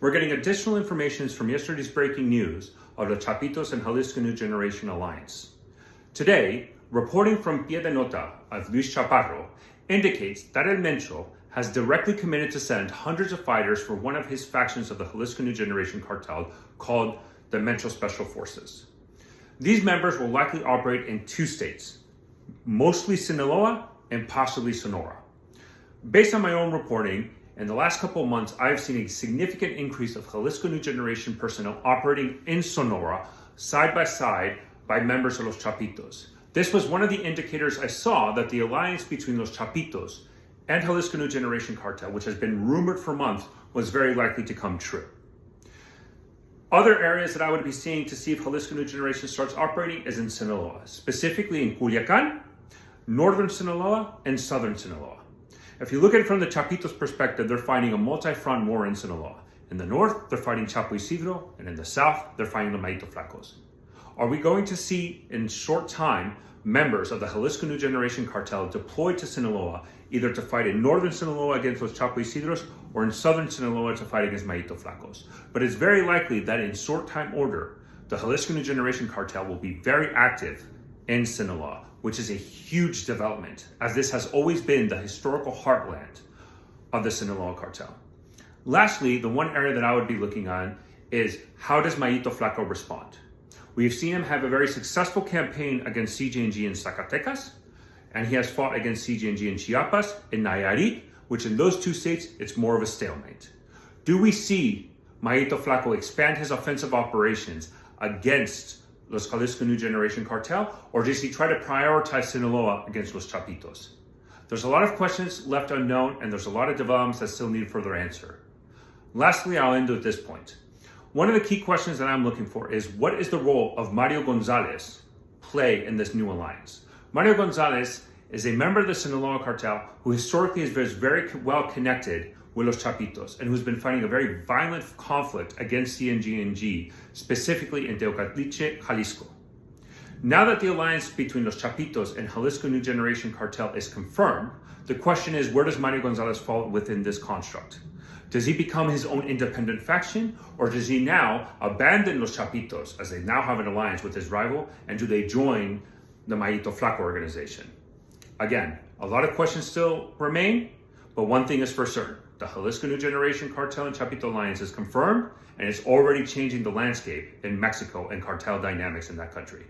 We're getting additional information from yesterday's breaking news of the Chapitos and Jalisco New Generation Alliance. Today, reporting from Pie de Nota of Luis Chaparro indicates that El Mencho has directly committed to send hundreds of fighters for one of his factions of the Jalisco New Generation cartel called the Mencho Special Forces. These members will likely operate in two states, mostly Sinaloa and possibly Sonora. Based on my own reporting, in the last couple of months, I've seen a significant increase of Jalisco New Generation personnel operating in Sonora side by side by members of Los Chapitos. This was one of the indicators I saw that the alliance between Los Chapitos and Jalisco New Generation cartel, which has been rumored for months, was very likely to come true. Other areas that I would be seeing to see if Jalisco New Generation starts operating is in Sinaloa, specifically in Culiacan, northern Sinaloa, and southern Sinaloa. If you look at it from the Chapitos perspective, they're fighting a multi-front war in Sinaloa. In the north, they're fighting Chapo Isidro, and in the south, they're fighting the Mayito Flacos. Are we going to see in short time members of the Jalisco New Generation cartel deployed to Sinaloa, either to fight in northern Sinaloa against los Chapo Isidros or in southern Sinaloa to fight against Mayito Flacos? But it's very likely that in short time order, the Jalisco New Generation cartel will be very active in Sinaloa, which is a huge development, as this has always been the historical heartland of the Sinaloa cartel. Lastly, the one area that I would be looking on is how does Mayito Flaco respond? We've seen him have a very successful campaign against CJNG in Zacatecas, and he has fought against CJNG in Chiapas, in Nayarit, which in those two states, it's more of a stalemate. Do we see Mayito Flaco expand his offensive operations against Los Jalisco New Generation cartel, or does he try to prioritize Sinaloa against Los Chapitos? There's a lot of questions left unknown, and there's a lot of developments that still need further answer. Lastly, I'll end with this point. One of the key questions that I'm looking for is what is the role of Mario Gonzalez play in this new alliance? Mario Gonzalez is a member of the Sinaloa cartel who historically is very well connected with Los Chapitos and who's been fighting a very violent conflict against CJNG, specifically in Teocatliche, Jalisco. Now that the alliance between Los Chapitos and Jalisco New Generation cartel is confirmed, the question is, where does Mario Gonzalez fall within this construct? Does he become his own independent faction, or does he now abandon Los Chapitos as they now have an alliance with his rival, and do they join the Mayito Flaco organization? Again, a lot of questions still remain, but one thing is for certain. The Jalisco New Generation cartel and Chapito alliance is confirmed, and it's already changing the landscape in Mexico and cartel dynamics in that country.